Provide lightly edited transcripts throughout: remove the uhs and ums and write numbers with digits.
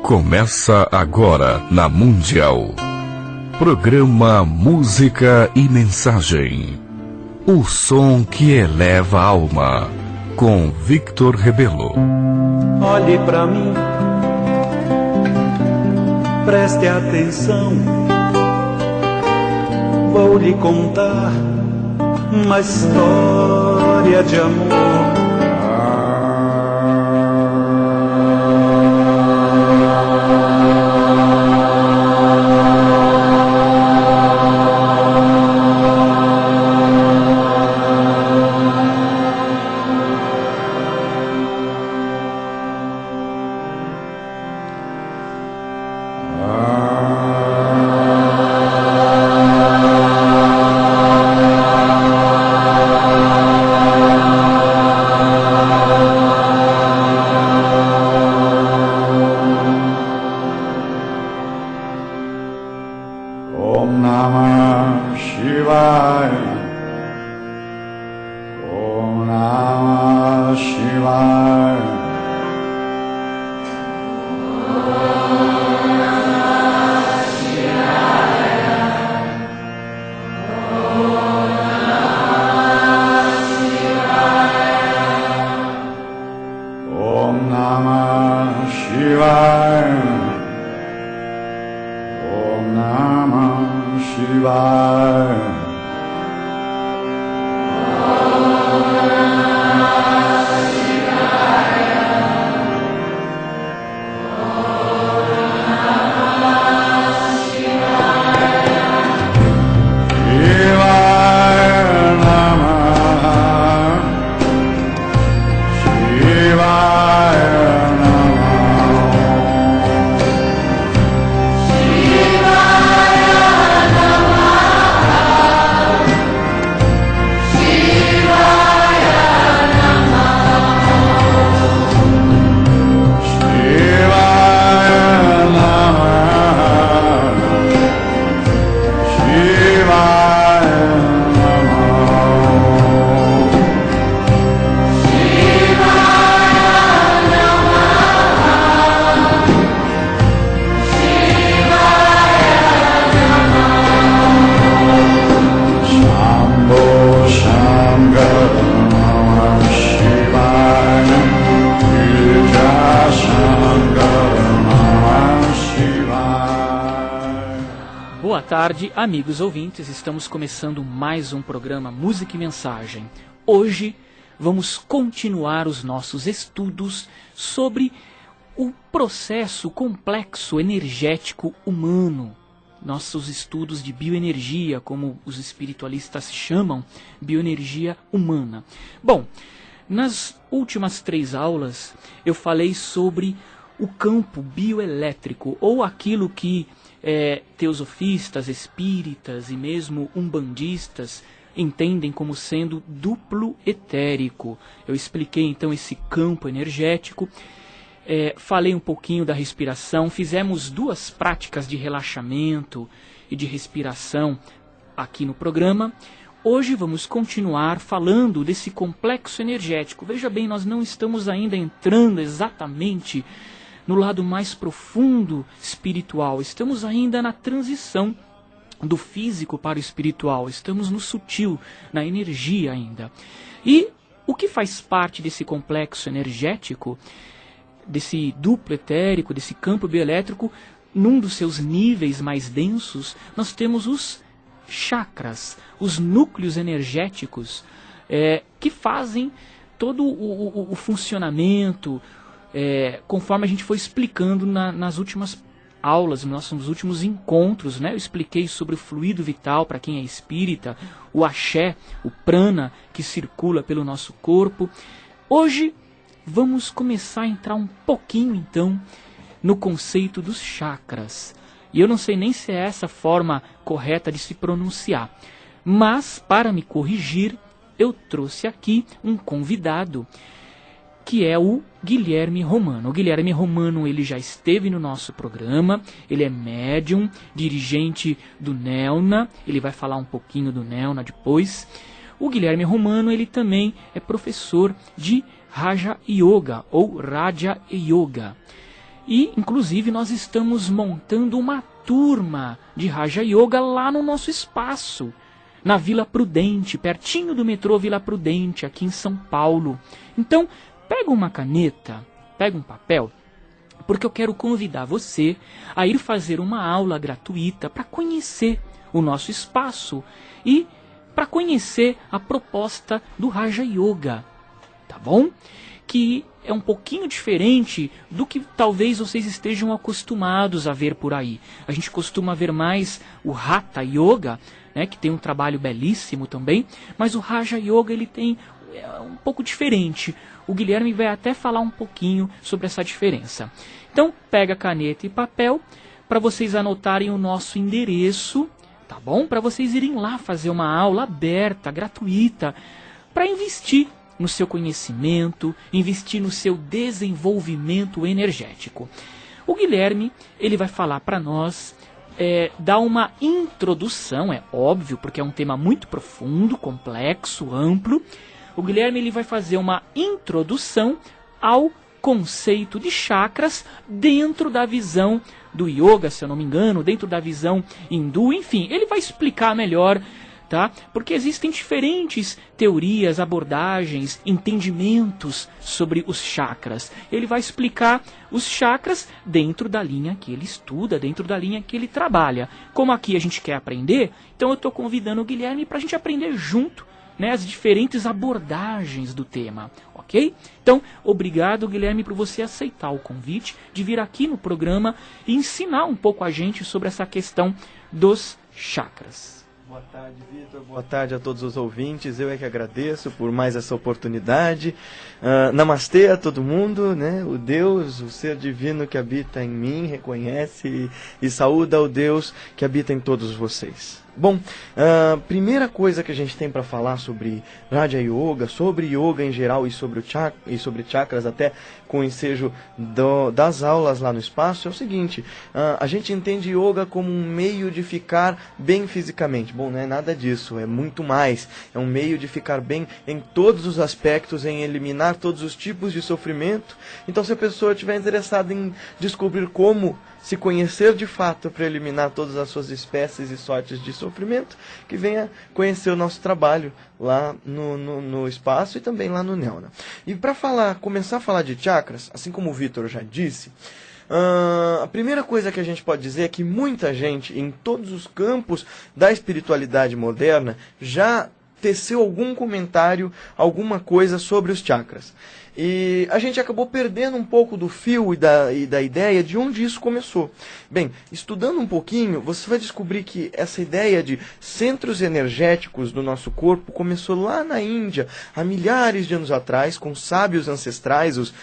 Começa agora na Mundial. Programa Música e Mensagem. O som que eleva a alma. Com Victor Rebelo. Olhe pra mim, preste atenção. Vou lhe contar uma história de amor. Boa tarde, amigos ouvintes. Estamos começando mais um programa Música e Mensagem. Hoje vamos continuar os nossos estudos sobre o processo complexo energético humano. Nossos estudos de bioenergia, como os espiritualistas chamam, bioenergia humana. Bom, nas últimas 3 aulas eu falei sobre o campo bioelétrico, ou aquilo que teosofistas, espíritas e mesmo umbandistas entendem como sendo duplo etérico. Eu expliquei então esse campo energético, falei um pouquinho da respiração, fizemos 2 práticas de relaxamento e de respiração aqui no programa. Hoje vamos continuar falando desse complexo energético. Veja bem, nós não estamos ainda entrando exatamente no lado mais profundo espiritual. Estamos ainda na transição do físico para o espiritual. Estamos no sutil, na energia ainda. E o que faz parte desse complexo energético, desse duplo etérico, desse campo bioelétrico, num dos seus níveis mais densos, nós temos os chakras, os núcleos energéticos, que fazem todo o funcionamento, conforme a gente foi explicando nas últimas aulas, nos nossos últimos encontros, né? Eu expliquei sobre o fluido vital para quem é espírita, o axé, o prana que circula pelo nosso corpo. Hoje vamos começar a entrar um pouquinho então no conceito dos chakras. E eu não sei nem se é essa a forma correta de se pronunciar, mas para me corrigir eu trouxe aqui um convidado, que é o Guilherme Romano. O Guilherme Romano, ele já esteve no nosso programa, ele é médium, dirigente do Nelna, ele vai falar um pouquinho do Nelna depois. O Guilherme Romano, ele também é professor de Raja Yoga, ou Raja Yoga. E, inclusive, nós estamos montando uma turma de Raja Yoga lá no nosso espaço, na Vila Prudente, pertinho do metrô Vila Prudente, aqui em São Paulo. Então, pega uma caneta, pega um papel, porque eu quero convidar você a ir fazer uma aula gratuita para conhecer o nosso espaço e para conhecer a proposta do Raja Yoga, tá bom? Que é um pouquinho diferente do que talvez vocês estejam acostumados a ver por aí. A gente costuma ver mais o Hatha Yoga, né, que tem um trabalho belíssimo também, mas o Raja Yoga ele tem um pouco diferente. O Guilherme vai até falar um pouquinho sobre essa diferença. Então, pega caneta e papel para vocês anotarem o nosso endereço, tá bom? Para vocês irem lá fazer uma aula aberta, gratuita, para investir no seu conhecimento, investir no seu desenvolvimento energético. O Guilherme, ele vai falar para nós, dar uma introdução, é óbvio, porque é um tema muito profundo, complexo, amplo. O Guilherme ele vai fazer uma introdução ao conceito de chakras dentro da visão do yoga, se eu não me engano, dentro da visão hindu, enfim, ele vai explicar melhor, tá? Porque existem diferentes teorias, abordagens, entendimentos sobre os chakras. Ele vai explicar os chakras dentro da linha que ele estuda, dentro da linha que ele trabalha. Como aqui a gente quer aprender, então eu estou convidando o Guilherme para a gente aprender junto, né, as diferentes abordagens do tema, ok? Então, obrigado, Guilherme, por você aceitar o convite de vir aqui no programa e ensinar um pouco a gente sobre essa questão dos chakras. Boa tarde, Vitor. Boa tarde a todos os ouvintes. Eu é que agradeço por mais essa oportunidade. Namastê a todo mundo, né? O Deus, o ser divino que habita em mim, reconhece e saúda o Deus que habita em todos vocês. Bom, primeira coisa que a gente tem para falar sobre Raja Yoga, sobre yoga em geral e sobre chakras, até com o ensejo das aulas lá no espaço, é o seguinte: a gente entende yoga como um meio de ficar bem fisicamente. Bom, não é nada disso, é muito mais. É um meio de ficar bem em todos os aspectos, em eliminar todos os tipos de sofrimento. Então, se a pessoa estiver interessada em descobrir como se conhecer de fato para eliminar todas as suas espécies e sortes de sofrimento, que venha conhecer o nosso trabalho lá no espaço e também lá no Neona. E para começar a falar de chakras, assim como o Vitor já disse, a primeira coisa que a gente pode dizer é que muita gente, em todos os campos da espiritualidade moderna, já teceu algum comentário, alguma coisa sobre os chakras. E a gente acabou perdendo um pouco do fio e da ideia de onde isso começou. Bem, estudando um pouquinho, você vai descobrir que essa ideia de centros energéticos do nosso corpo começou lá na Índia, há milhares de anos atrás, com sábios ancestrais, os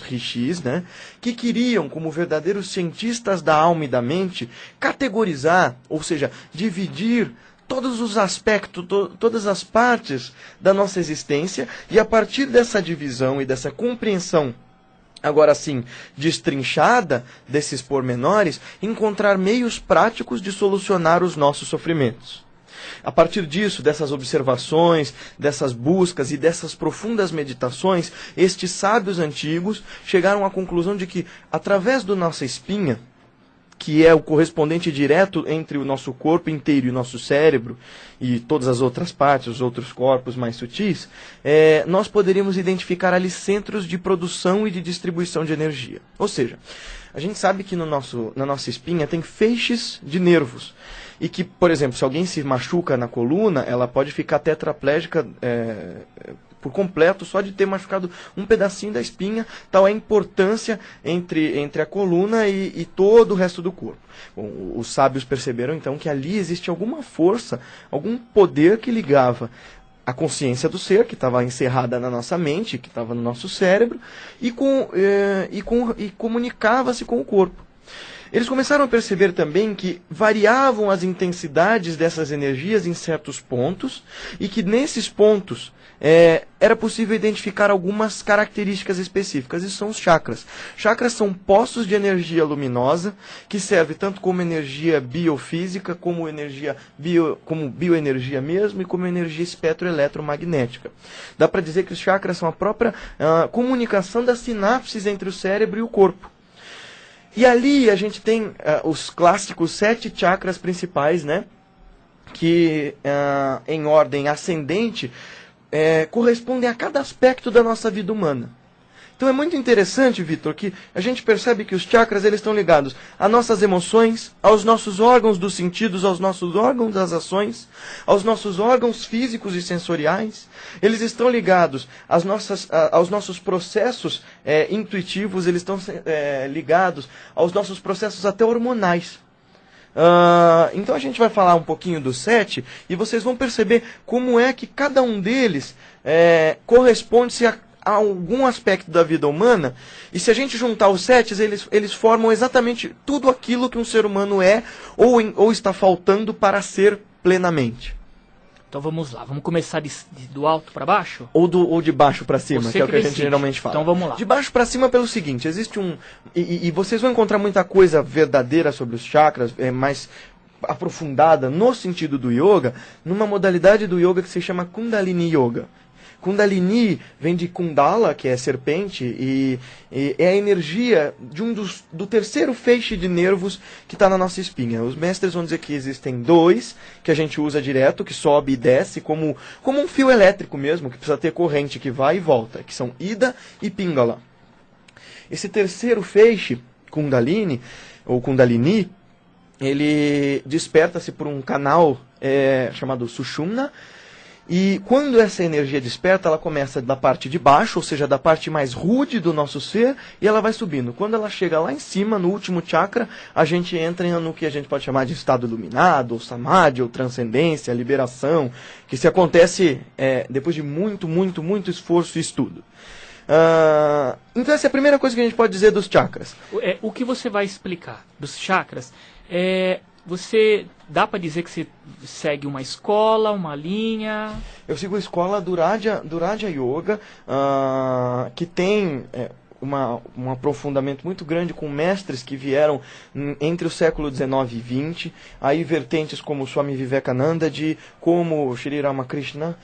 Rishis, né, que queriam, como verdadeiros cientistas da alma e da mente, categorizar, ou seja, dividir todos os aspectos, todas as partes da nossa existência, e a partir dessa divisão e dessa compreensão, agora sim, destrinchada desses pormenores, encontrar meios práticos de solucionar os nossos sofrimentos. A partir disso, dessas observações, dessas buscas e dessas profundas meditações, estes sábios antigos chegaram à conclusão de que, através da nossa espinha, que é o correspondente direto entre o nosso corpo inteiro e o nosso cérebro, e todas as outras partes, os outros corpos mais sutis, nós poderíamos identificar ali centros de produção e de distribuição de energia. Ou seja, a gente sabe que na nossa espinha tem feixes de nervos, e que, por exemplo, se alguém se machuca na coluna, ela pode ficar tetraplégica por completo, só de ter machucado um pedacinho da espinha. Tal é a importância entre a coluna e todo o resto do corpo. Bom, os sábios perceberam então que ali existe alguma força, algum poder que ligava a consciência do ser, que estava encerrada na nossa mente, que estava no nosso cérebro, e comunicava-se com o corpo. Eles começaram a perceber também que variavam as intensidades dessas energias em certos pontos, e que nesses pontos era possível identificar algumas características específicas, e são os chakras. Chakras são poços de energia luminosa, que servem tanto como energia biofísica, como bioenergia mesmo, e como energia espectroeletromagnética. Dá para dizer que os chakras são a própria comunicação das sinapses entre o cérebro e o corpo. E ali a gente tem os clássicos 7 chakras principais, né? Que em ordem ascendente correspondem a cada aspecto da nossa vida humana. Então é muito interessante, Vitor, que a gente percebe que os chakras eles estão ligados às nossas emoções, aos nossos órgãos dos sentidos, aos nossos órgãos das ações, aos nossos órgãos físicos e sensoriais. Eles estão ligados aos nossos processos intuitivos, eles estão ligados aos nossos processos até hormonais. Então a gente vai falar um pouquinho dos 7 e vocês vão perceber como é que cada um deles corresponde-se a algum aspecto da vida humana, e se a gente juntar os 7, eles formam exatamente tudo aquilo que um ser humano é ou está faltando para ser plenamente. Então vamos lá, vamos começar do alto para baixo? Ou de baixo para cima, Você que é o que a gente decide. geralmente fala. Então vamos lá. De baixo para cima pelo seguinte, existe e vocês vão encontrar muita coisa verdadeira sobre os chakras, mais aprofundada no sentido do yoga, numa modalidade do yoga que se chama Kundalini Yoga. Kundalini vem de Kundala, que é serpente, e é a energia do terceiro feixe de nervos que está na nossa espinha. Os mestres vão dizer que existem 2, que a gente usa direto, que sobe e desce, como um fio elétrico mesmo, que precisa ter corrente que vai e volta, que são Ida e Pingala. Esse terceiro feixe, Kundalini, ou Kundalini, ele desperta-se por um canal chamado Sushumna. E quando essa energia desperta, ela começa da parte de baixo, ou seja, da parte mais rude do nosso ser, e ela vai subindo. Quando ela chega lá em cima, no último chakra, a gente entra no que a gente pode chamar de estado iluminado, ou samadhi, ou transcendência, liberação, que se acontece depois de muito, muito, muito esforço e estudo. Então essa é a primeira coisa que a gente pode dizer dos chakras. O que você vai explicar dos chakras dá para dizer que você segue uma escola, uma linha? Eu sigo a escola Duraja Yoga, que tem um aprofundamento muito grande com mestres que vieram entre o século XIX e XX, aí vertentes como Swami Vivekananda, como Shri Ramakrishna,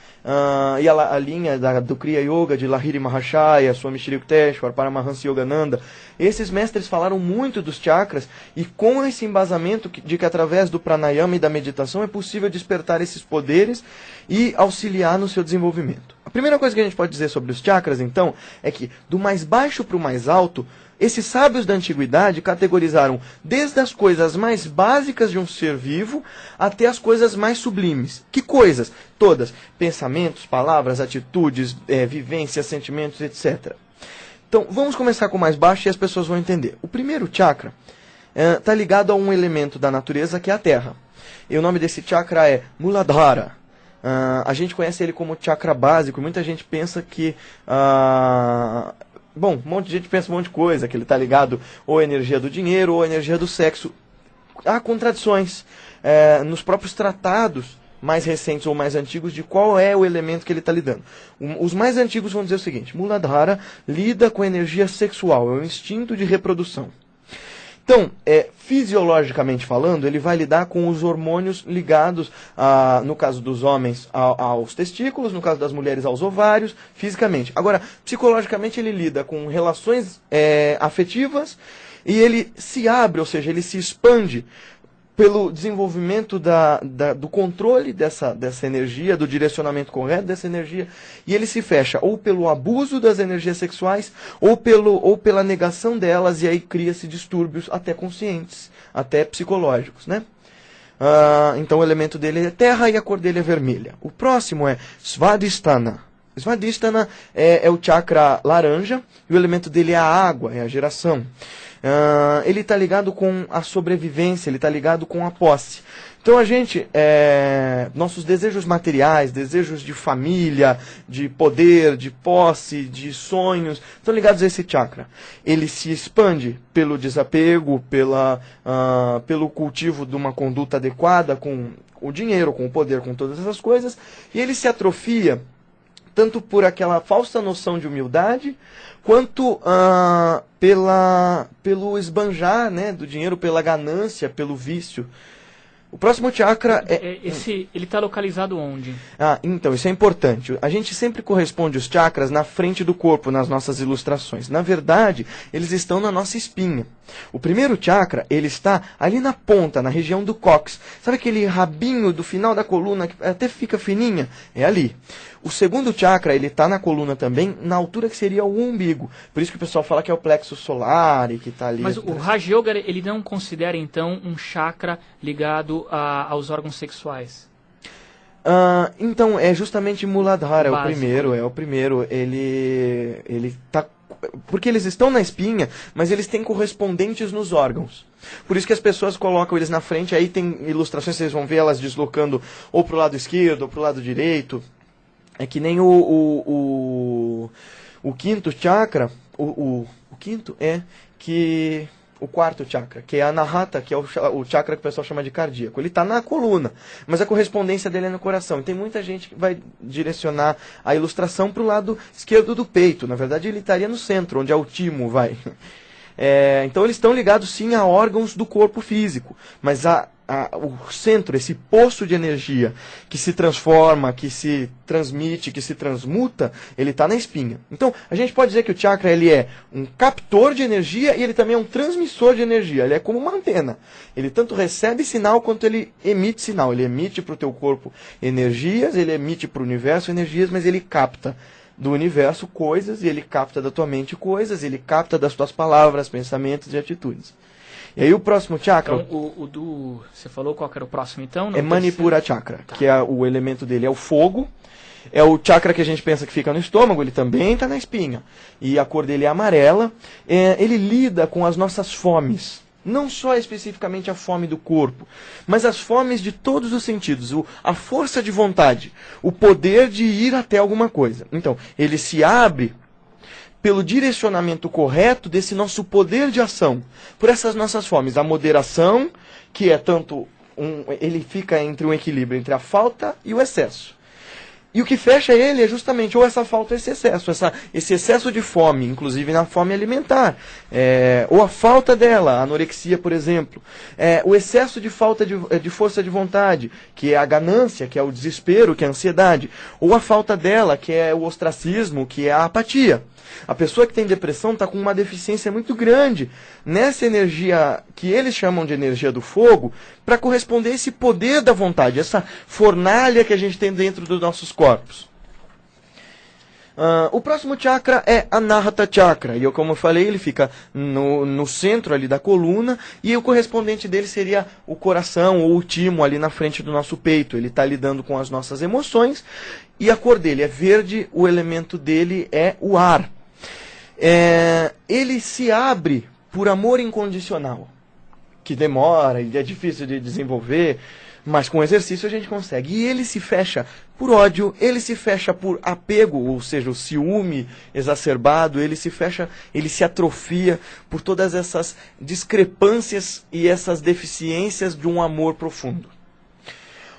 e a linha do Kriya Yoga de Lahiri Mahashaya, Swami Shri Yukteswar, Paramahansa Yogananda. Esses mestres falaram muito dos chakras, e com esse embasamento de que através do pranayama e da meditação é possível despertar esses poderes e auxiliar no seu desenvolvimento. A primeira coisa que a gente pode dizer sobre os chakras, então, é que do mais baixo para o mais alto, esses sábios da antiguidade categorizaram desde as coisas mais básicas de um ser vivo até as coisas mais sublimes. Que coisas? Todas. Pensamentos, palavras, atitudes, vivências, sentimentos, etc. Então, vamos começar com o mais baixo e as pessoas vão entender. O primeiro chakra está ligado a um elemento da natureza que é a terra. E o nome desse chakra é Muladhara. A gente conhece ele como chakra básico. Muita gente pensa que... um monte de gente pensa um monte de coisa, que ele está ligado ou à energia do dinheiro ou à energia do sexo. Há contradições nos próprios tratados mais recentes ou mais antigos de qual é o elemento que ele está lidando. Os mais antigos vão dizer o seguinte: Muladhara lida com a energia sexual, é o instinto de reprodução. Então, fisiologicamente falando, ele vai lidar com os hormônios ligados, no caso dos homens, aos testículos, no caso das mulheres, aos ovários, fisicamente. Agora, psicologicamente, ele lida com relações afetivas e ele se abre, ou seja, ele se expande pelo desenvolvimento do controle dessa energia, do direcionamento correto dessa energia, e ele se fecha ou pelo abuso das energias sexuais, ou pela negação delas, e aí cria-se distúrbios até conscientes, até psicológicos, né? Então o elemento dele é terra e a cor dele é vermelha. O próximo é Svadhisthana. Svadhisthana é o chakra laranja, e o elemento dele é a água, é a geração. Ele está ligado com a sobrevivência, ele está ligado com a posse. Então a gente, nossos desejos materiais, desejos de família, de poder, de posse, de sonhos, estão ligados a esse chakra. Ele se expande pelo desapego, pelo cultivo de uma conduta adequada com o dinheiro, com o poder, com todas essas coisas, e ele se atrofia tanto por aquela falsa noção de humildade, quanto pelo esbanjar, né, do dinheiro, pela ganância, pelo vício. O próximo chakra Ele está localizado onde? Então, isso é importante. A gente sempre corresponde os chakras na frente do corpo, nas nossas ilustrações. Na verdade, eles estão na nossa espinha. O primeiro chakra, ele está ali na ponta, na região do cóccix. Sabe aquele rabinho do final da coluna que até fica fininha? É ali. O segundo chakra, ele está na coluna também, na altura que seria o umbigo. Por isso que o pessoal fala que é o plexo solar e que está ali. Mas o Raja Yoga, ele não considera, então, um chakra ligado aos órgãos sexuais? Então, é justamente Muladhara, Básico. é o primeiro. Ele tá... Porque eles estão na espinha, mas eles têm correspondentes nos órgãos. Por isso que as pessoas colocam eles na frente, aí tem ilustrações, vocês vão ver elas deslocando ou para o lado esquerdo ou para o lado direito. É que nem o quinto chakra, o quinto é que... O quarto chakra, que é a Anahata, que é o chakra que o pessoal chama de cardíaco. Ele está na coluna, mas a correspondência dele é no coração. E tem muita gente que vai direcionar a ilustração para o lado esquerdo do peito. Na verdade, ele estaria no centro, onde é o timo, vai. Então, eles estão ligados, sim, a órgãos do corpo físico. Mas o centro, esse poço de energia que se transforma, que se transmite, que se transmuta, ele está na espinha. Então, a gente pode dizer que o chakra ele é um captor de energia e ele também é um transmissor de energia. Ele é como uma antena. Ele tanto recebe sinal quanto ele emite sinal. Ele emite para o teu corpo energias, ele emite para o universo energias, mas ele capta do universo coisas, e ele capta da tua mente coisas, ele capta das tuas palavras, pensamentos e atitudes. E aí o próximo chakra... Então, você falou qual que era o próximo, então? É Manipura Chakra, que é o elemento dele é o fogo. É o chakra que a gente pensa que fica no estômago, ele também está na espinha. E a cor dele é amarela. Ele lida com as nossas fomes. Não só especificamente a fome do corpo, mas as fomes de todos os sentidos. A força de vontade, o poder de ir até alguma coisa. Então, ele se abre pelo direcionamento correto desse nosso poder de ação, por essas nossas fomes. A moderação, que é tanto ele fica entre um equilíbrio entre a falta e o excesso. E o que fecha ele é justamente ou essa falta ou esse excesso. Esse excesso de fome, inclusive na fome alimentar. Ou a falta dela, a anorexia, por exemplo. O excesso de falta de força de vontade, que é a ganância, que é o desespero, que é a ansiedade. Ou a falta dela, que é o ostracismo, que é a apatia. A pessoa que tem depressão está com uma deficiência muito grande nessa energia que eles chamam de energia do fogo, para corresponder a esse poder da vontade, essa fornalha que a gente tem dentro dos nossos corpos. O próximo chakra é Anahata Chakra, e como eu falei, ele fica no centro ali da coluna, e o correspondente dele seria o coração ou o timo ali na frente do nosso peito. Ele está lidando com as nossas emoções, e a cor dele é verde, o elemento dele é o ar. Ele se abre por amor incondicional, que demora e é difícil de desenvolver, mas com exercício a gente consegue. E ele se fecha por ódio, ele se fecha por apego, ou seja, o ciúme exacerbado, ele se fecha, ele se atrofia por todas essas discrepâncias e essas deficiências de um amor profundo.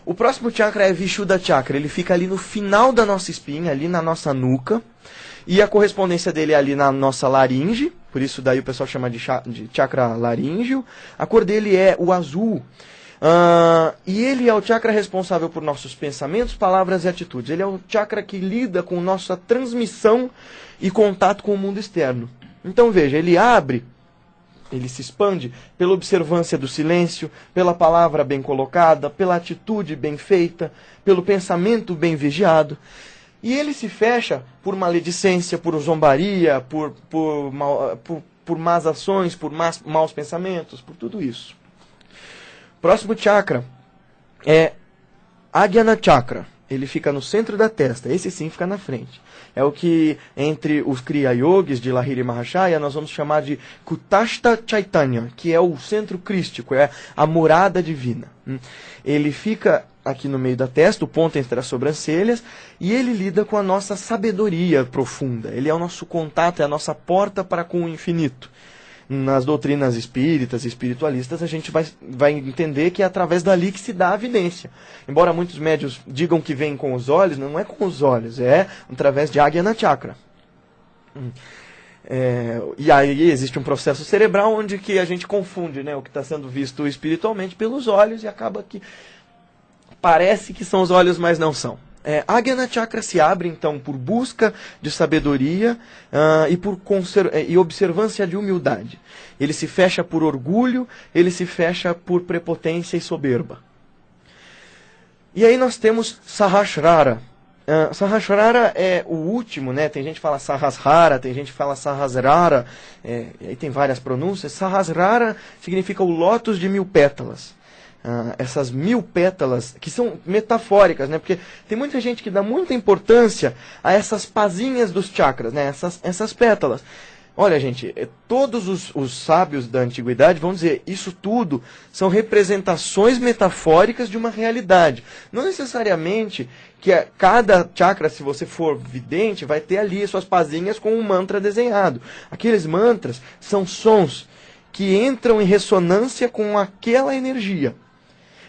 O próximo chakra é Vishuddha Chakra, ele fica ali no final da nossa espinha, ali na nossa nuca, e a correspondência dele é ali na nossa laringe, por isso daí o pessoal chama de chakra laríngeo. A cor dele é o azul. E ele é o chakra responsável por nossos pensamentos, palavras e atitudes. Ele é o chakra que lida com nossa transmissão e contato com o mundo externo. Então veja, ele abre, ele se expande pela observância do silêncio, pela palavra bem colocada, pela atitude bem feita, pelo pensamento bem vigiado. E ele se fecha por maledicência, por zombaria, por más ações, por maus pensamentos, por tudo isso. Próximo chakra é Ajna Chakra. Ele fica no centro da testa. Esse sim fica na frente. É o que, entre os Kriya Yogis de Lahiri Mahashaya, nós vamos chamar de Kutashta Chaitanya, que é o centro crístico, é a morada divina. Ele fica aqui no meio da testa, o ponto entre as sobrancelhas, e ele lida com a nossa sabedoria profunda. Ele é o nosso contato, é a nossa porta para com o infinito. Nas doutrinas espíritas e espiritualistas, a gente vai entender que é através dali que se dá a evidência. Embora muitos médios digam que vem com os olhos, não é com os olhos, é através de Ajna Chakra. E aí existe um processo cerebral onde que a gente confunde, né, o que está sendo visto espiritualmente pelos olhos e acaba que parece que são os olhos, mas não são. Ajna Chakra se abre, então, por busca de sabedoria e observância de humildade. Ele se fecha por orgulho, ele se fecha por prepotência e soberba. E aí nós temos Sahasrara. Sahasrara é o último, né? Tem gente que fala Sahasrara, tem gente que fala Sahasrara, aí tem várias pronúncias. Sahasrara significa o lótus de 1000 pétalas. Essas 1000 pétalas, que são metafóricas, né? Porque tem muita gente que dá muita importância a essas pazinhas dos chakras, né? Essas pétalas. Olha, gente, todos os sábios da antiguidade vão dizer, isso tudo são representações metafóricas de uma realidade. Não necessariamente que cada chakra, se você for vidente, vai ter ali suas pazinhas com um mantra desenhado. Aqueles mantras são sons que entram em ressonância com aquela energia.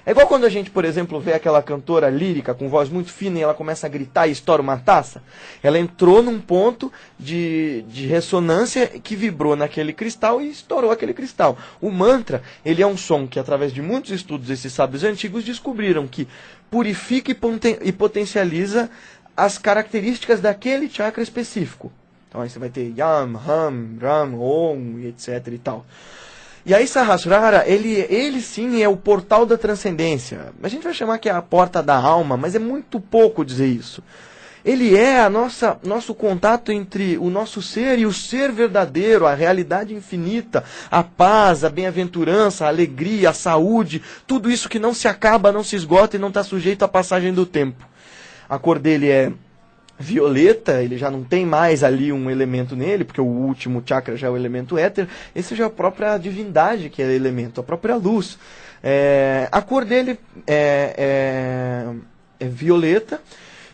É igual quando a gente, por exemplo, vê aquela cantora lírica com voz muito fina e ela começa a gritar e estoura uma taça. Ela entrou num ponto de ressonância que vibrou naquele cristal e estourou aquele cristal. O mantra, ele é um som que, através de muitos estudos, esses sábios antigos descobriram que purifica e potencializa as características daquele chakra específico. Então aí você vai ter Yam, Ham, Ram, Om, etc e tal. E aí Sahasrara, ele sim é o portal da transcendência. A gente vai chamar que é a porta da alma, mas é muito pouco dizer isso. Ele é nosso contato entre o nosso ser e o ser verdadeiro, a realidade infinita, a paz, a bem-aventurança, a alegria, a saúde, tudo isso que não se acaba, não se esgota e não está sujeito à passagem do tempo. A cor dele é violeta, ele já não tem mais ali um elemento nele, porque o último chakra já é o elemento éter, esse já é a própria divindade que é elemento, a própria luz. A cor dele é violeta,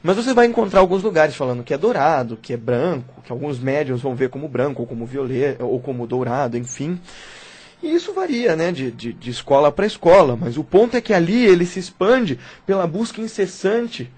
mas você vai encontrar alguns lugares falando que é dourado, que é branco, que alguns médiuns vão ver como branco, ou como violeta, ou como dourado, enfim. E isso varia, né, de escola para escola, mas o ponto é que ali ele se expande pela busca incessante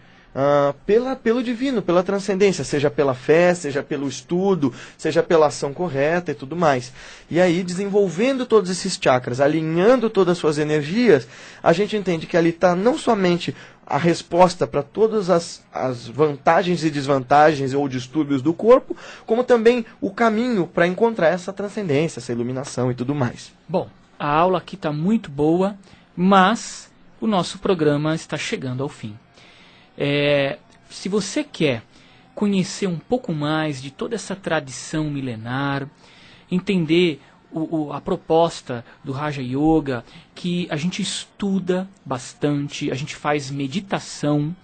pelo divino, pela transcendência, seja pela fé, seja pelo estudo, seja pela ação correta e tudo mais. E aí, desenvolvendo todos esses chakras, alinhando todas as suas energias, a gente entende que ali está não somente a resposta para todas as vantagens e desvantagens ou distúrbios do corpo, como também o caminho para encontrar essa transcendência, essa iluminação e tudo mais. Bom, a aula aqui está muito boa, mas o nosso programa está chegando ao fim. Se você quer conhecer um pouco mais de toda essa tradição milenar, entender a proposta do Raja Yoga, que a gente estuda bastante, a gente faz meditação,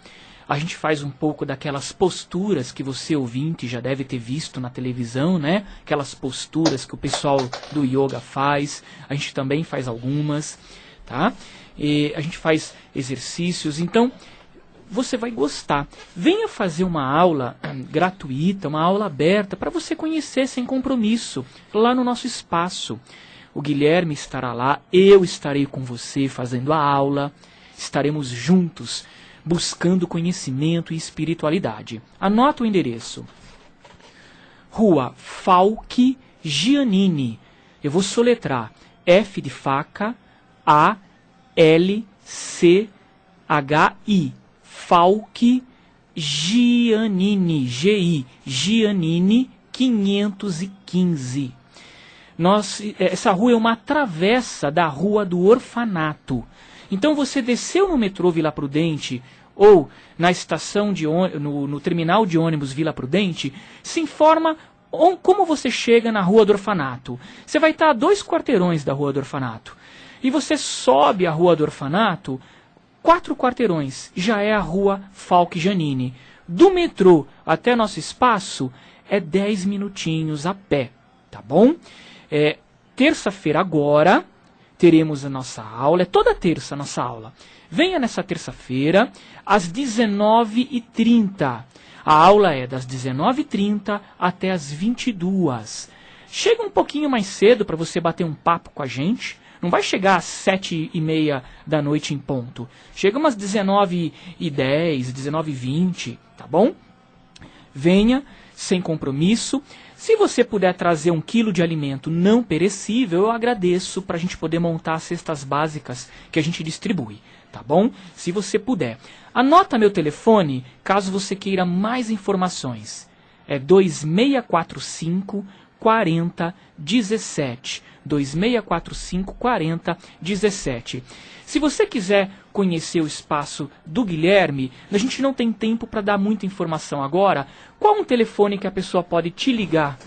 a gente faz um pouco daquelas posturas que você, ouvinte, já deve ter visto na televisão, né? Aquelas posturas que o pessoal do yoga faz, a gente também faz algumas, tá? A gente faz exercícios, então você vai gostar. Venha fazer uma aula gratuita, uma aula aberta, para você conhecer sem compromisso, lá no nosso espaço. O Guilherme estará lá, eu estarei com você fazendo a aula, estaremos juntos, buscando conhecimento e espiritualidade. Anota o endereço. Rua Falque Giannini. Eu vou soletrar. F de faca, A-L-C-H-I. Falque Giannini, G-I, Giannini 515. Essa rua é uma travessa da Rua do Orfanato. Então você desceu no metrô Vila Prudente ou na estação no terminal de ônibus Vila Prudente, se informa como você chega na Rua do Orfanato. Você vai estar a 2 quarteirões da Rua do Orfanato. E você sobe a Rua do Orfanato, 4 quarteirões, já é a Rua Falque Giannini. Do metrô até nosso espaço é 10 minutinhos a pé, tá bom? Terça-feira agora teremos a nossa aula, é toda terça a nossa aula. Venha nessa terça-feira às 19h30. A aula é das 19h30 até as 22h. Chega um pouquinho mais cedo para você bater um papo com a gente. Não vai chegar às 7h30 da noite em ponto. Chega umas 19h10, 19h20, tá bom? Venha, sem compromisso. Se você puder trazer 1 quilo de alimento não perecível, eu agradeço para a gente poder montar as cestas básicas que a gente distribui, tá bom? Se você puder. Anota meu telefone, caso você queira mais informações. É 2645 4017. 2645 4017. Se você quiser conhecer o espaço do Guilherme, a gente não tem tempo para dar muita informação agora. Qual um telefone que a pessoa pode te ligar?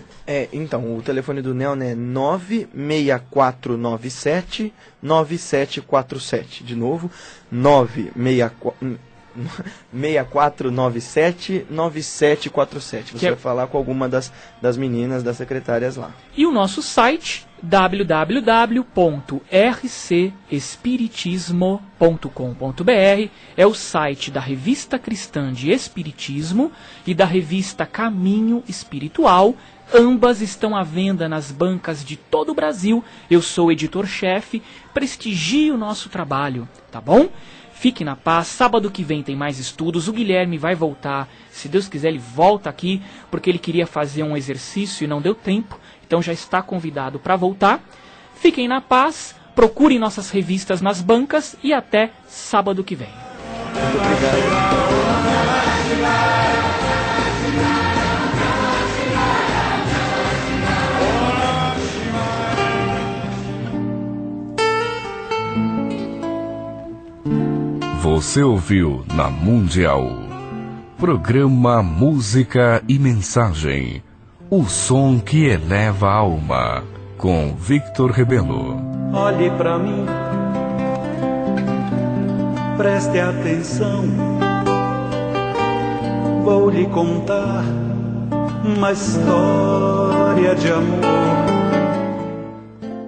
Então, o telefone do Neon é 96497 9747. De novo, 6497 9747. Você vai falar com alguma das meninas, das secretárias lá. E o nosso site, www.rcespiritismo.com.br, é o site da Revista Cristã de Espiritismo e da Revista Caminho Espiritual. Ambas estão à venda nas bancas de todo o Brasil. Eu sou o editor-chefe, prestigie o nosso trabalho, tá bom? Fique na paz, sábado que vem tem mais estudos, o Guilherme vai voltar, se Deus quiser ele volta aqui, porque ele queria fazer um exercício e não deu tempo, então já está convidado para voltar. Fiquem na paz, procurem nossas revistas nas bancas e até sábado que vem. Muito obrigado. Você ouviu na Mundial. Programa Música e Mensagem. O som que eleva a alma. Com Victor Rebelo. Olhe pra mim, preste atenção. Vou lhe contar uma história de amor.